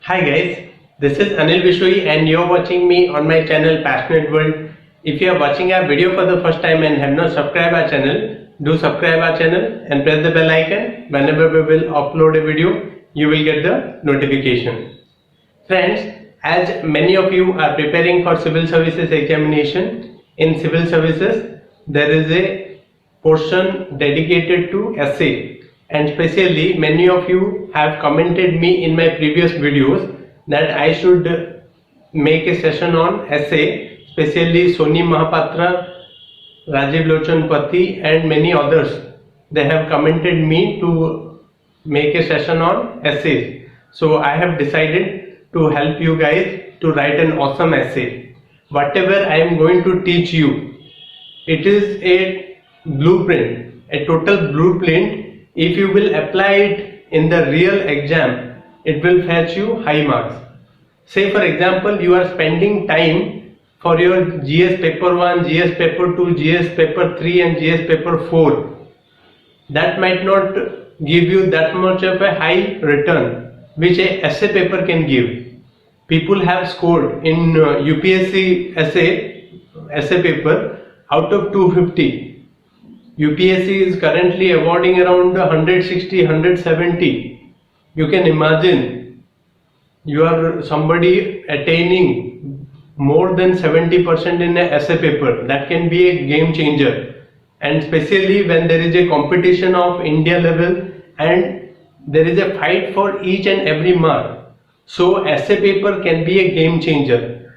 Hi guys, this is Anil Bishoyi and you're watching me on my channel Passionate World. If you are watching our video for the first time and have not subscribed our channel, do subscribe our channel and press the bell icon. Whenever we will upload a video, you will get the notification. Friends, as many of you are preparing for civil services examination, in civil services there is a portion dedicated to essay. And especially many of you have commented me in my previous videos that I should make a session on essay, especially Soni Mahapatra, Rajiv Lochan Pati and many others. They have commented me to make a session on essays. So I have decided to help you guys to write an awesome essay. Whatever I am going to teach you, it is a blueprint, a total blueprint. If you will apply it in the real exam, it will fetch you high marks. Say for example, you are spending time for your GS paper 1, GS paper 2, GS paper 3 and GS paper 4. That might not give you that much of a high return which a essay paper can give. People have scored in UPSC essay paper out of 250. UPSC is currently awarding around 160, 170. You can imagine you are somebody attaining more than 70% in an essay paper. That can be a game changer. And especially when there is a competition of India level and there is a fight for each and every mark. So essay paper can be a game changer.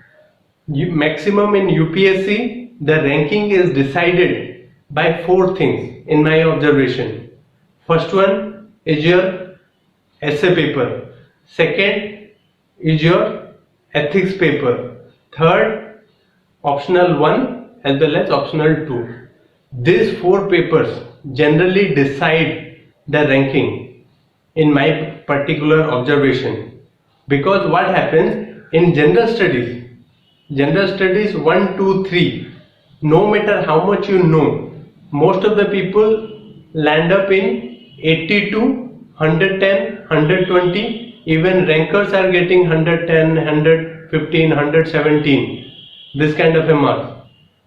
Maximum in UPSC, the ranking is decided by 4 things in my observation. First one is your essay paper. Second is your ethics paper. Third, optional 1 as well as optional 2. These 4 papers generally decide the ranking in my particular observation. Because what happens in general studies 1, 2, 3, no matter how much you know, most of the people land up in 82, 110, 120, even rankers are getting 110, 115, 117, this kind of a mark.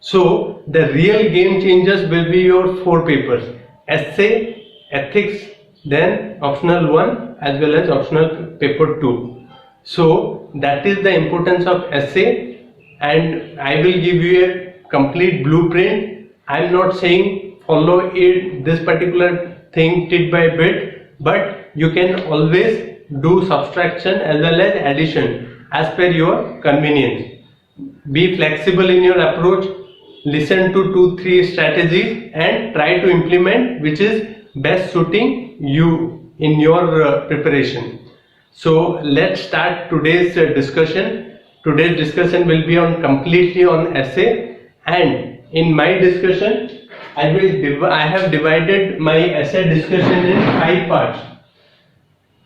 So the real game changers will be your 4 papers, essay, ethics, then optional 1 as well as optional paper 2. So that is the importance of essay, and I will give you a complete blueprint. I am not saying follow it, this particular thing bit by bit, but you can always do subtraction as well as addition as per your convenience. Be flexible in your approach, listen to 2-3 strategies and try to implement which is best suiting you in your preparation. So let's start today's discussion. Today's discussion will be completely on essay, and in my discussion, I have divided my essay discussion in 5 parts.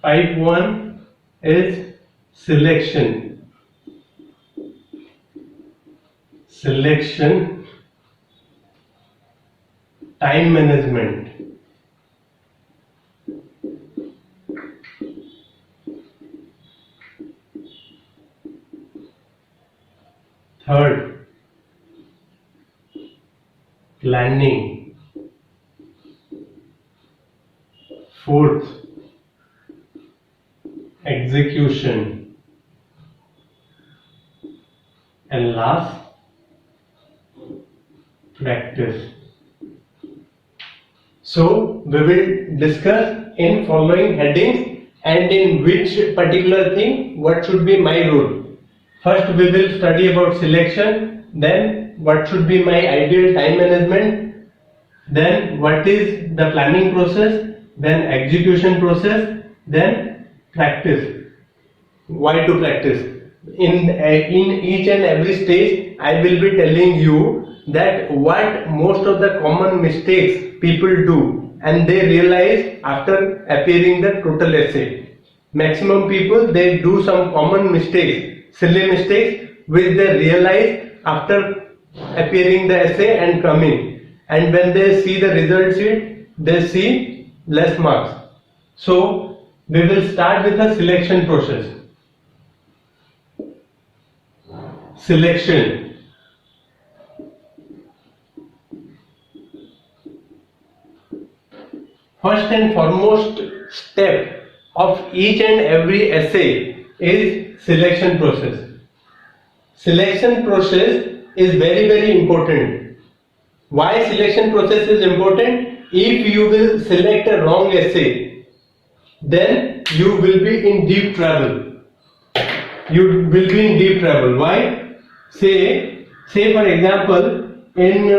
Part 1 is selection, time management, third, planning, fourth, execution, and last, practice. So we will discuss in following headings and in which particular thing what should be my role. First we will study about selection, then what should be my ideal time management, then what is the planning process, then execution process, then practice. Why to practice? In each and every stage I will be telling you that what most of the common mistakes people do and they realize after appearing the total essay. Maximum people, they do some common mistakes, silly mistakes which they realize after appearing the essay and coming, and when they see the result sheet they see less marks. So we will start with the selection process. selection. First and foremost step of each and every essay is selection process. Selection process is very important. Why selection process is important? If you will select a wrong essay, then you will be in deep trouble. You will be in deep trouble. Why? Say for example, in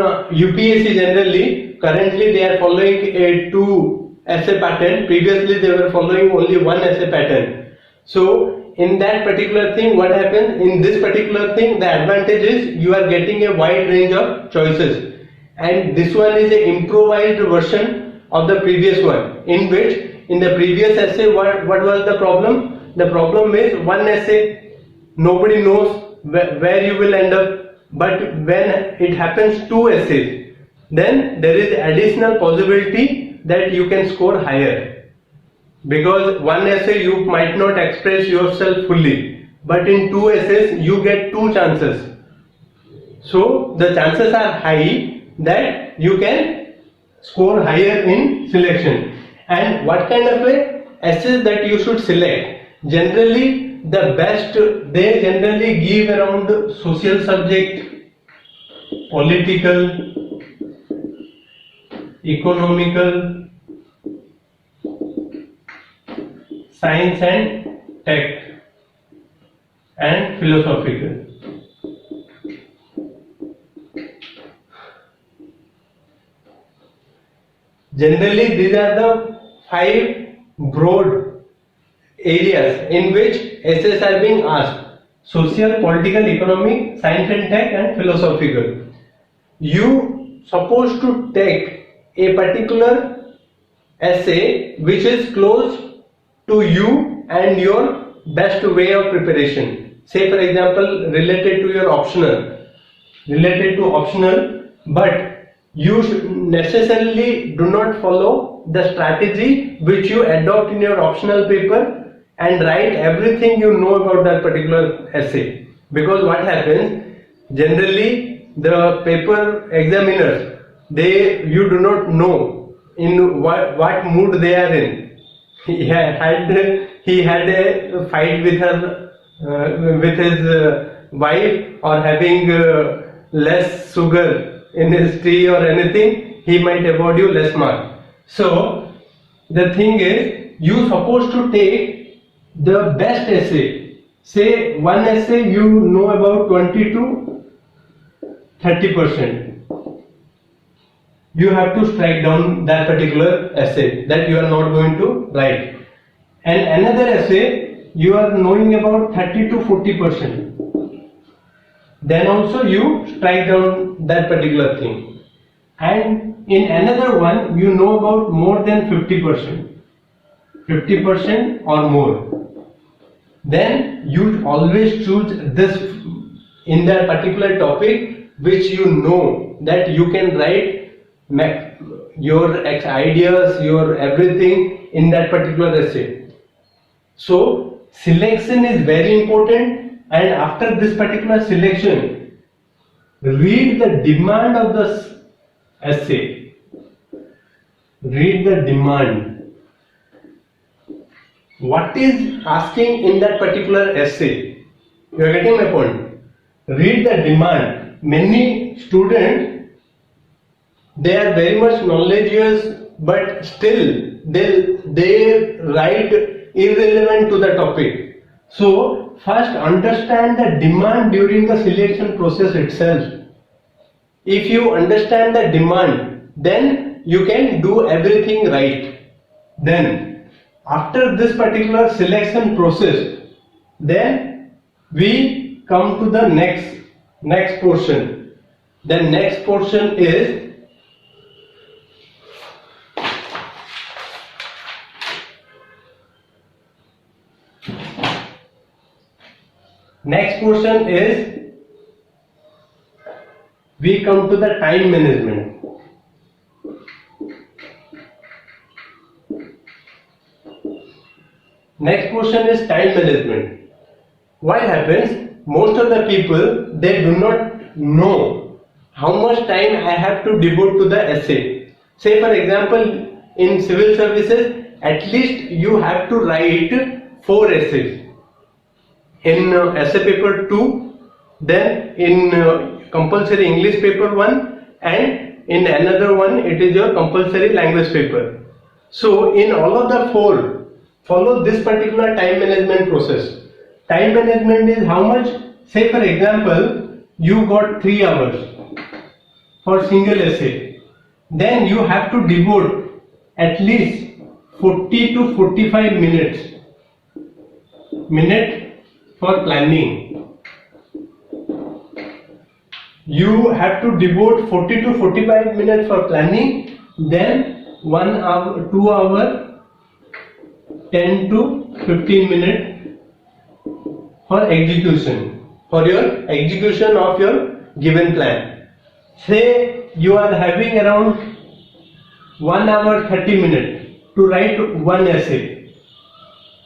UPSC generally, currently they are following a 2 essay pattern. Previously they were following only 1 essay pattern. So in that particular thing, what happens? In this particular thing, the advantage is you are getting a wide range of choices. And this one is an improvised version of the previous one, in which in the previous essay what was the problem? The problem is one essay, nobody knows where you will end up, but when it happens 2 essays, then there is additional possibility that you can score higher, because 1 essay you might not express yourself fully, but in 2 essays you get 2 chances. So the chances are high that you can score higher in selection. And what kind of essays that you should select? Generally the best, they generally give around social subject, political, economical, science and tech, and philosophical. Generally these are the 5 broad areas in which essays are being asked: social, political, economic, science and tech, and philosophical. You supposed to take a particular essay which is close to you and your best way of preparation. Say for example, related to optional, but you should necessarily do not follow the strategy which you adopt in your optional paper and write everything you know about that particular essay. Because what happens, generally the paper examiners, you do not know in what mood they are in. He had a fight with his wife, or having less sugar in his tea or anything, he might award you less mark. So the thing is, you supposed to take the best essay. Say one essay you know about 20 to 30%. You have to strike down that particular essay that you are not going to write. And another essay you are knowing about 30 to 40%. Then also you strike down that particular thing. And in another one you know about more than 50% or more. Then you always choose this in that particular topic which you know that you can write your ideas, your everything in that particular essay. So selection is very important. And after this particular selection, read the demand of the essay. Read the demand. What is asking in that particular essay? You are getting my point. Read the demand. Many students, they are very much knowledgeable, but still they write irrelevant to the topic. So first understand the demand during the selection process itself. If you understand the demand, then you can do everything right. Then after this particular selection process, then we come to the next portion. The next portion is we come to the time management. Next portion is time management. What happens? most of the people, they do not know how much time I have to devote to the essay. Say for example, in civil services, at least you have to write 4 essays. In essay paper 2, then in compulsory English paper 1, and in another one it is your compulsory language paper. So in all of the 4, follow this particular time management process. Time management is how much, say for example, you got 3 hours for single essay. Then you have to devote at least 40 to 45 minutes for planning. You have to devote 40 to 45 minutes for planning, then 1 hour, 2 hour, 10 to 15 minutes for execution, for your execution of your given plan. Say you are having around 1 hour 30 minutes to write 1 essay.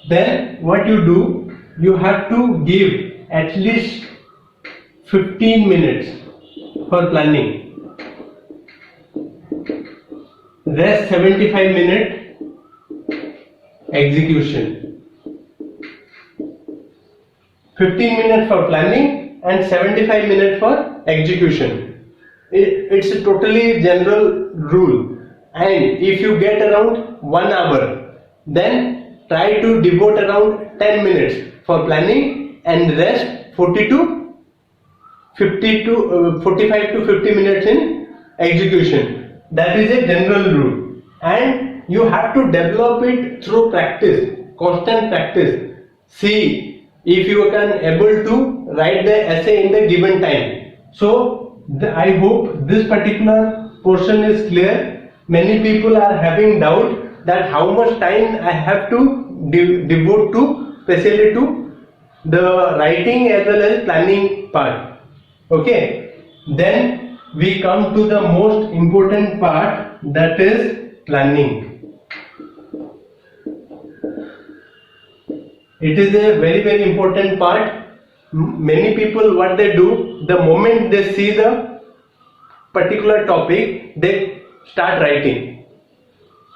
Then what you do, you have to give at least 15 minutes for planning. Rest 75 minutes execution. 15 minutes for planning and 75 minutes for execution. It's a totally general rule. And if you get around 1 hour, then try to devote around 10 minutes for planning and rest 45 to 50 minutes in execution. That is a general rule. And you have to develop it through practice, constant practice. See if you can able to write the essay in the given time. So I hope this particular portion is clear. Many people are having doubt that how much time I have to devote to, especially to the writing as well as planning part. Okay, then we come to the most important part, that is planning. It is a very important part. Many people, what they do, the moment they see the particular topic, they start writing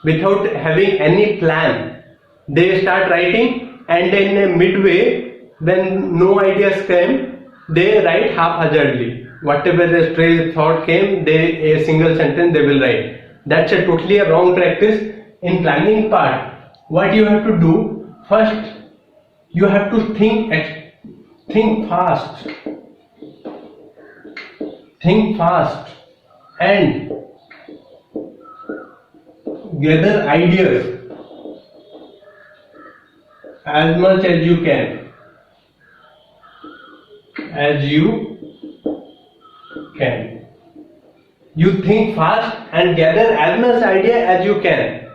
without having any plan. They start writing, and then midway, when no ideas came, they write haphazardly. Whatever the stray thought came, a single sentence they will write. That's a totally wrong practice. In planning part, what you have to do, first you have to think fast. Think fast and gather ideas as much as you can. You think fast and gather as much idea as you can.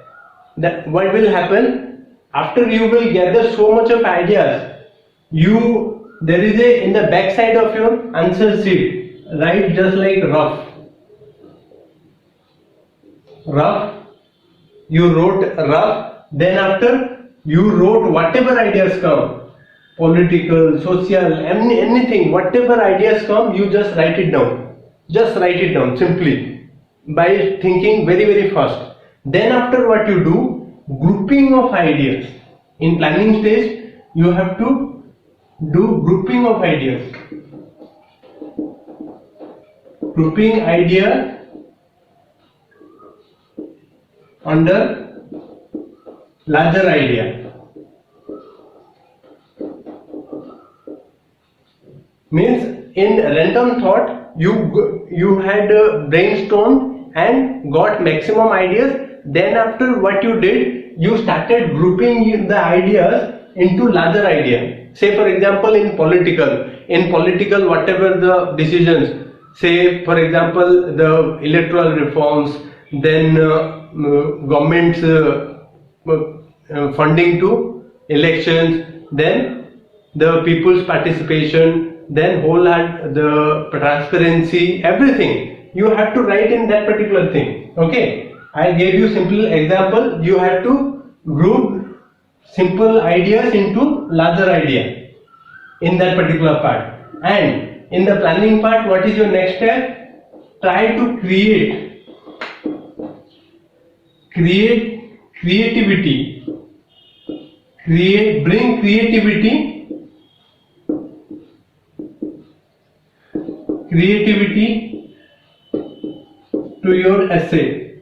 That what will happen after you will gather so much of ideas, there is in the back side of your answer sheet, write just like rough. You wrote rough, then after you wrote whatever ideas come, political, social, anything, whatever ideas come, you just write it down. Just write it down simply by thinking very fast. Then after what you do, grouping of ideas. In planning stage, you have to do grouping of ideas. Grouping idea under larger idea. Means in random thought, you had brainstormed and got maximum ideas. Then after what you did, you started grouping the ideas into larger idea. Say for example in political whatever the decisions, say for example the electoral reforms, then government's funding to elections, then the people's participation, then the transparency, everything you have to write in that particular thing. Okay, I gave you simple example. You have to group simple ideas into larger idea in that particular part. And in the planning part, what is your next step? Try to create creativity, bring creativity to your essay.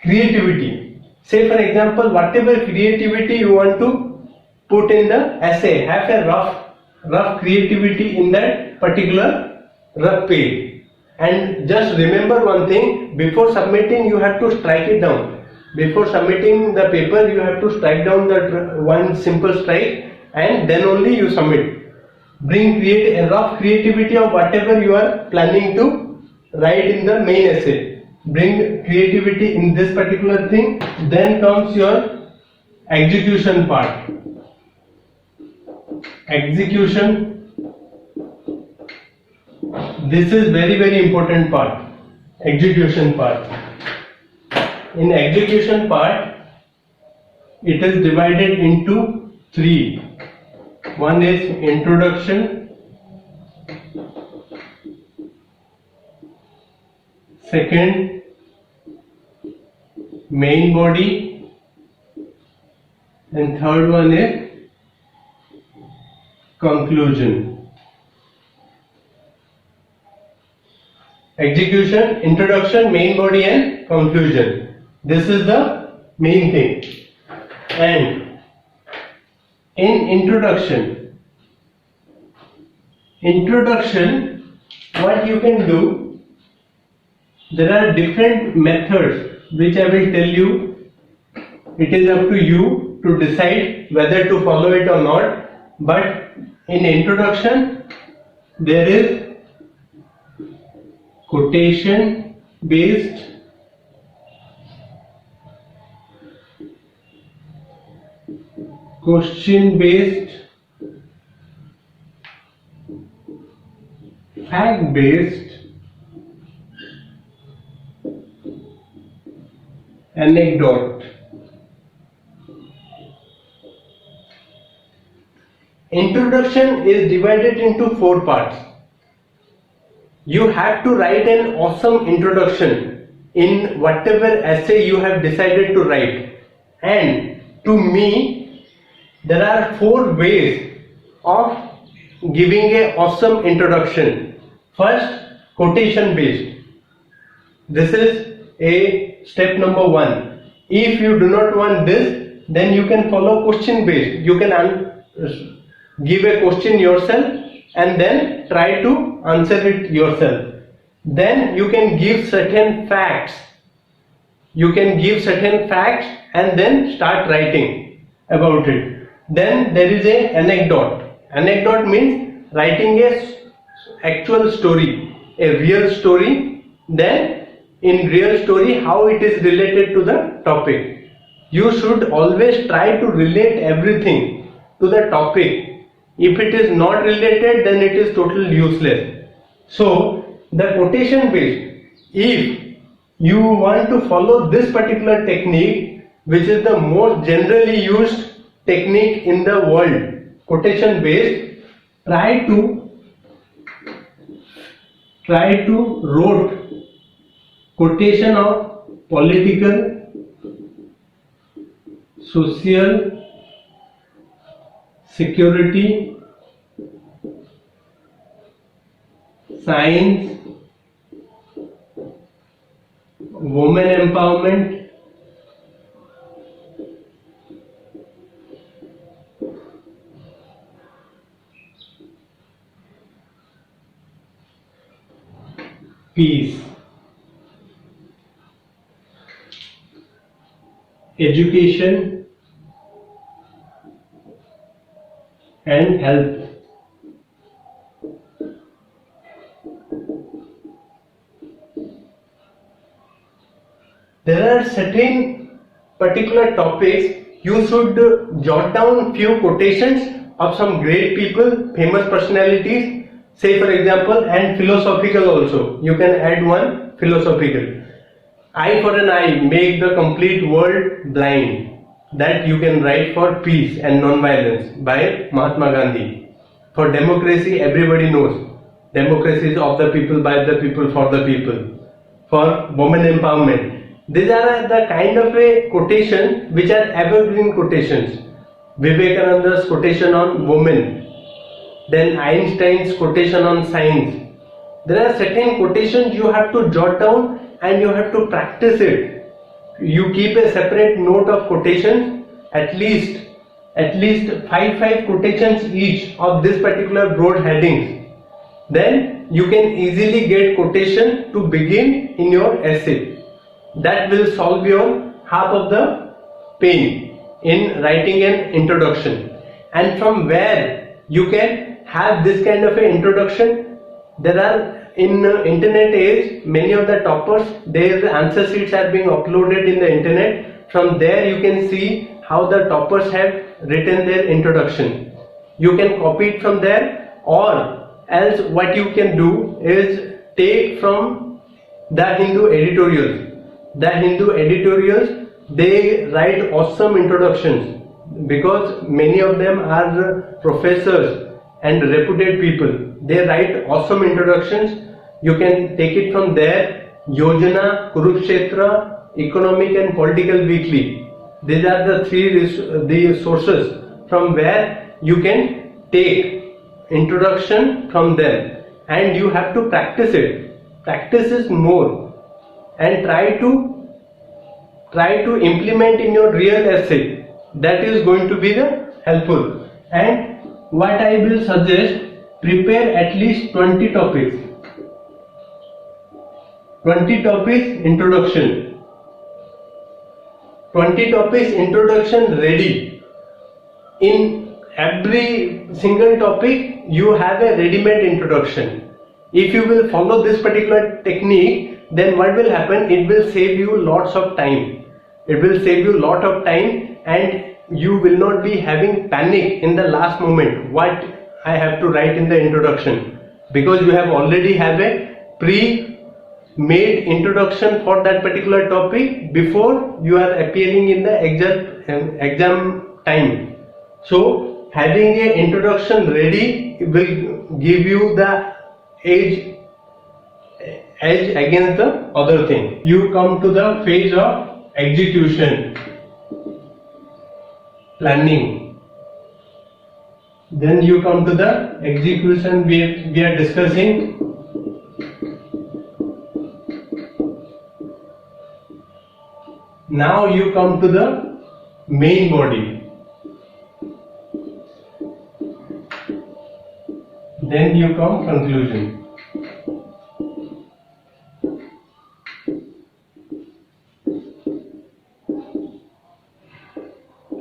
Creativity. Say for example, whatever creativity you want to put in the essay, have a rough creativity in that particular rough page. And just remember one thing, before submitting you have to strike it down. Before submitting the paper you have to strike down that one simple strike, and then only you submit. Bring a rough creativity of whatever you are planning to write in the main essay. Bring creativity in this particular thing. Then comes your execution part. Execution. This is very important part. Execution part. In execution part, it is divided into 3. One is introduction, second main body, and third one is conclusion. Execution, introduction, main body and conclusion. This is the main thing. And in introduction, what you can do, there are different methods which I will tell you. It is up to you to decide whether to follow it or not. But in introduction, there is quotation based, question based, fact based, anecdote. Introduction is divided into 4 parts. You have to write an awesome introduction in whatever essay you have decided to write. And to me, there are 4 ways of giving an awesome introduction. First, quotation based. This is a step number 1. If you do not want this, then you can follow question based. You can give a question yourself and then try to answer it yourself. Then you can give certain facts. And then start writing about it. Then there is a anecdote. Anecdote means writing a actual story, a real story. Then in real story, how it is related to the topic. You should always try to relate everything to the topic. If it is not related, then it is totally useless. So the quotation based, if you want to follow this particular technique, which is the most generally used technique in the world, quotation based, try to write quotation of political, social, security, science, women empowerment, peace, education, and health. There are certain particular topics you should jot down few quotations of some great people, famous personalities, say for example, and philosophical also. You can add one philosophical. Eye for an eye, make the complete world blind. that you can write for peace and non-violence by Mahatma Gandhi. For democracy, everybody knows. Democracy is of the people, by the people, for the people. For women empowerment. These are the kind of a quotation which are evergreen quotations. Vivekananda's quotation on women. Then Einstein's quotation on science. There are certain quotations you have to jot down and you have to practice it. You keep a separate note of quotations, at least 5 quotations each of this particular broad headings. Then you can easily get quotation to begin in your essay. That will solve your half of the pain in writing an introduction. And from where you can have this kind of an introduction, there are in internet age, many of the toppers, their answer sheets are being uploaded in the internet. From there you can see how the toppers have written their introduction. You can copy it from there, or else what you can do is take from the Hindu editorials. The Hindu editorials, they write awesome introductions because many of them are professors and reputed people. They write awesome introductions. You can take it from there. Yojana, Kurukshetra, Economic and Political Weekly. These are the three sources from where you can take introduction from them, and you have to practice it. Practice is more, and try to implement in your real essay. That is going to be the helpful. And what I will suggest, prepare at least 20 topics. 20 topics introduction. 20 topics introduction ready. In every single topic you have a ready-made introduction. If you will follow this particular technique, then what will happen? It will save you lots of time. It will save you lot of time, and you will not be having panic in the last moment. What I have to write in the introduction, because you have already have a pre-made introduction for that particular topic before you are appearing in the exam time. So having an introduction ready will give you the edge against the other thing. You come to the phase of execution, planning. Then you come to the execution. We are discussing now. You come to the main body. Then you come conclusion.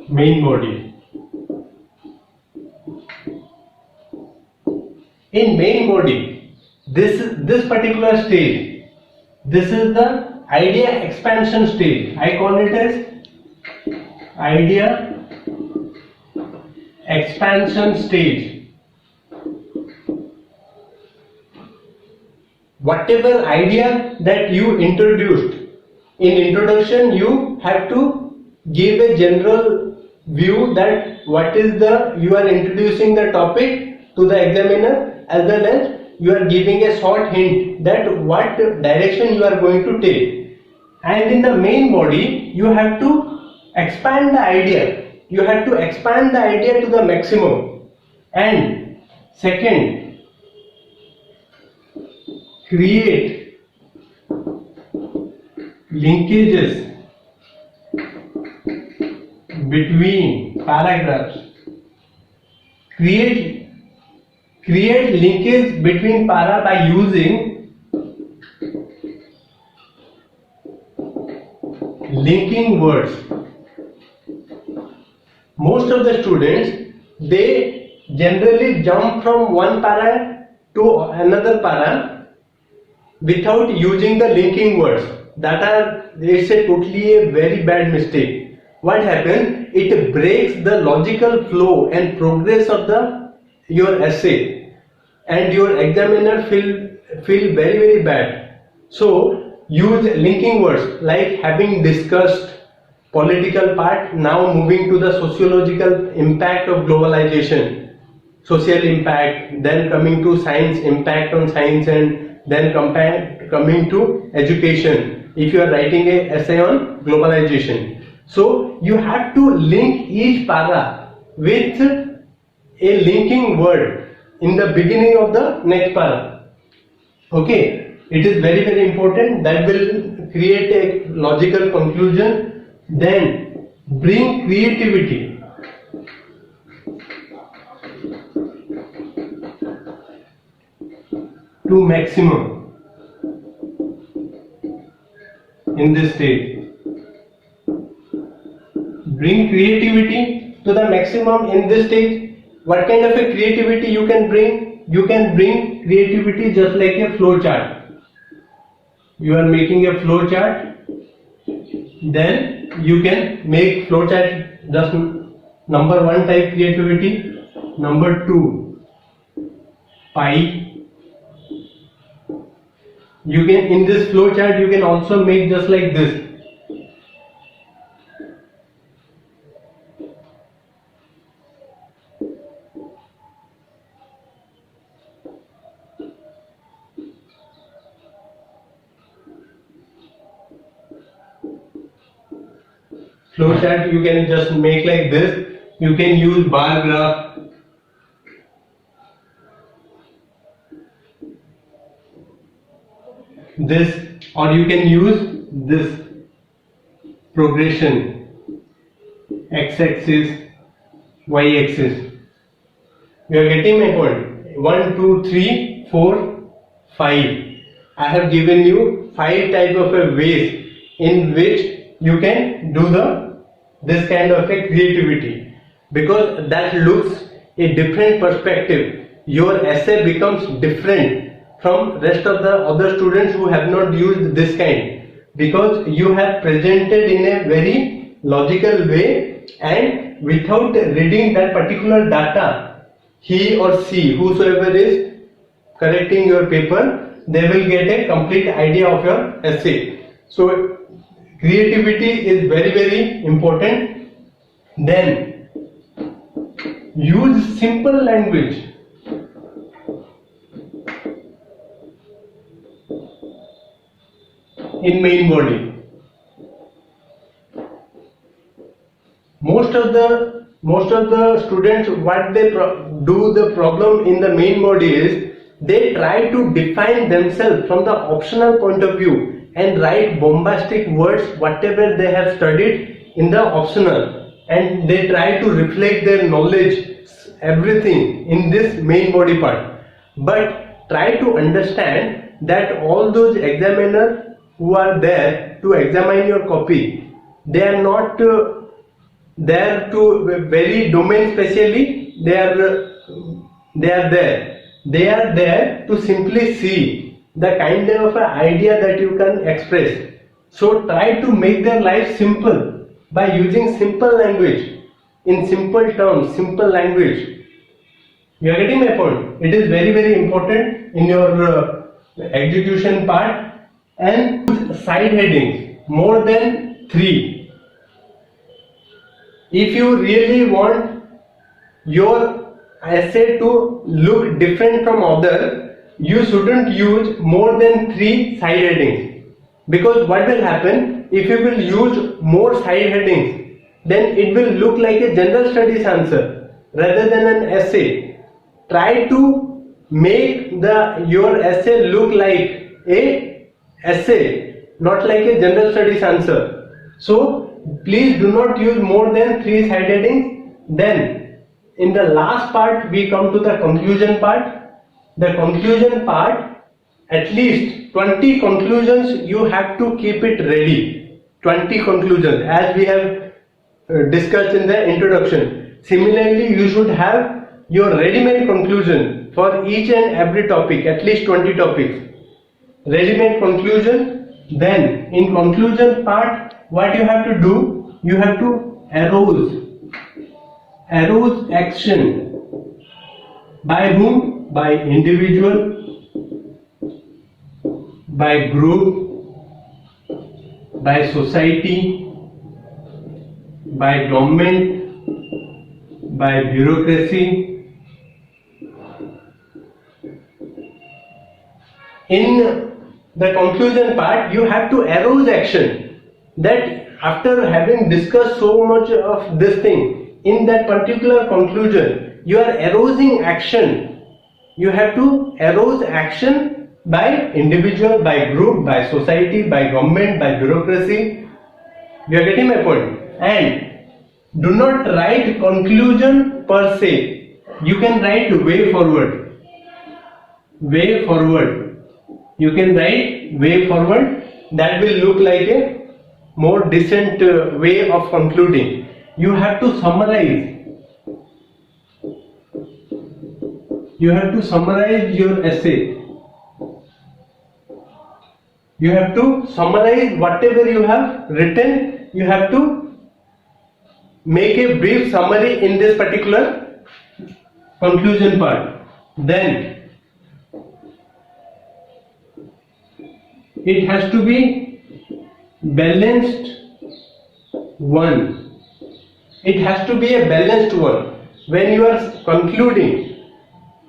Main body. In main body, this particular stage, this is the idea expansion stage. I call it as idea expansion stage. Whatever idea that you introduced in introduction, you have to give a general view that what is the, you are introducing the topic to the examiner, as well as you are giving a short hint that what direction you are going to take. And in the main body, you have to expand the idea. You have to expand the idea to the maximum. And second, create linkages between paragraphs. Create linkage between para by using linking words. Most of the students, they generally jump from one para to another para without using the linking words. It's a totally a very bad mistake. What happens? It breaks the logical flow and progress of your essay, and your examiner feel very, very bad. So use linking words like having discussed, political part. Now moving to the sociological impact of globalization, social impact, then coming to science, impact on science, and then coming to education if you are writing a essay on globalization. So you have to link each para with a linking word in the beginning of the next para. Okay, it is very important. That will create a logical conclusion. Then bring creativity. To maximum in this stage. Bring creativity to the maximum in this stage. What kind of a creativity you can bring? You can bring creativity just like a flow chart. You are making a flow chart, then you can make flow chart just number 1 type creativity, number 2 pie. You can, in this flow chart, you can also make just like this. Flow chart you can just make like this. You can use bar graph. This, or you can use this progression, x-axis, y-axis. You are getting my point? 1, 2, 3, 4, 5. I have given you 5 type of a ways in which you can do this kind of a creativity, because that looks a different perspective. Your essay becomes different from rest of the other students who have not used this kind, because you have presented in a very logical way, and without reading that particular data, he or she, whosoever is correcting your paper, they will get a complete idea of your essay. So creativity is very important. Then use simple language. In main body, most of the students, what they do the problem in the main body is they try to define themselves from the optional point of view and write bombastic words whatever they have studied in the optional, and they try to reflect their knowledge, everything in this main body part. But try to understand that all those examiners who are there to examine your copy, they are not there to very domain specially. They are there to simply see the kind of idea that you can express. So try to make their life simple by using simple language, in simple terms, simple language. You are getting my point? It is very important in your execution part. And side headings more than 3. If you really want your essay to look different from other, you shouldn't use more than 3 side headings, because what will happen if you will use more side headings, then it will look like a general studies answer rather than an essay. Try to make your essay look like a essay, not like a general studies answer. So please do not use more than 3 side headings. Then in the last part we come to the conclusion part. The conclusion part, at least 20 conclusions you have to keep it ready. 20 conclusions as we have discussed in the introduction. Similarly, you should have your ready-made conclusion for each and every topic, at least 20 topics. Ready-made conclusion. Then in conclusion part, what you have to do, you have to arouse action. By whom? By individual, by group, by society, by government, by bureaucracy. In the conclusion part, you have to arouse action, that after having discussed so much of this thing, in that particular conclusion, you are arousing action. You have to arouse action by individual, by group, by society, by government, by bureaucracy. You are getting my point? And do not write conclusion per se. You can write way forward. Way forward. You can write way forward. That will look like a more decent way of concluding. You have to summarize. You have to summarize your essay. You have to summarize whatever you have written. You have to make a brief summary in this particular conclusion part. Then it has to be balanced one. It has to be a balanced one. When you are concluding,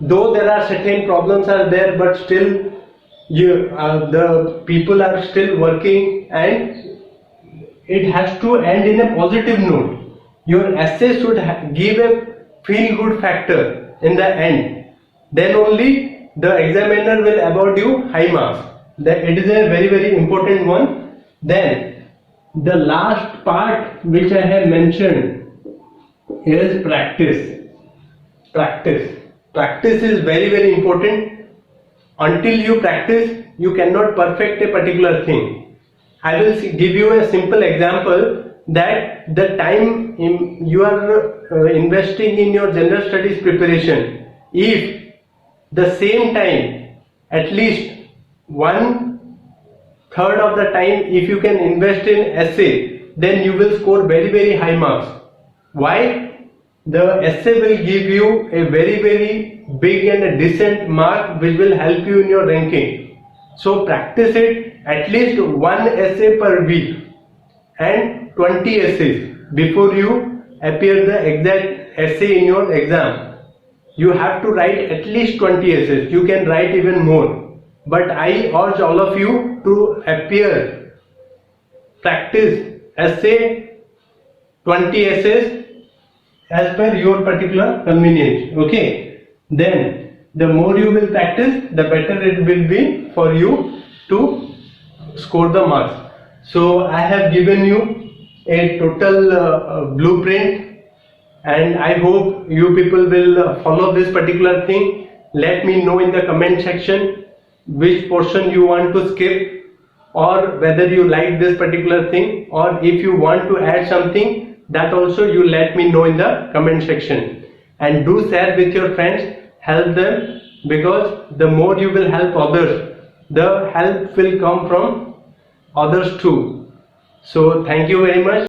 though there are certain problems are there, but still the people are still working, and it has to end in a positive note. Your essay should give a feel good factor in the end. Then only the examiner will award you high marks. That it is a very, very important one. Then the last part which I have mentioned is practice. Practice is very, very important. Until you practice, you cannot perfect a particular thing. I will give you a simple example, that the time you are investing in your general studies preparation, if the same time, at least 1/3 of the time, if you can invest in essay, then you will score very, very high marks. Why? The essay will give you a very, very big and a decent mark which will help you in your ranking. So practice it, at least one essay per week and 20 essays before you appear the exact essay in your exam. You have to write at least 20 essays. You can write even more, but I urge all of you to practice essay 20 essays as per your particular convenience. Okay, then the more you will practice, the better it will be for you to score the marks. So I have given you a total blueprint, and I hope you people will follow this particular thing. Let me know in the comment section which portion you want to skip, or whether you like this particular thing, or if you want to add something, that also you let me know in the comment section. And do share with your friends, help them, because the more you will help others, the help will come from others too. So thank you very much.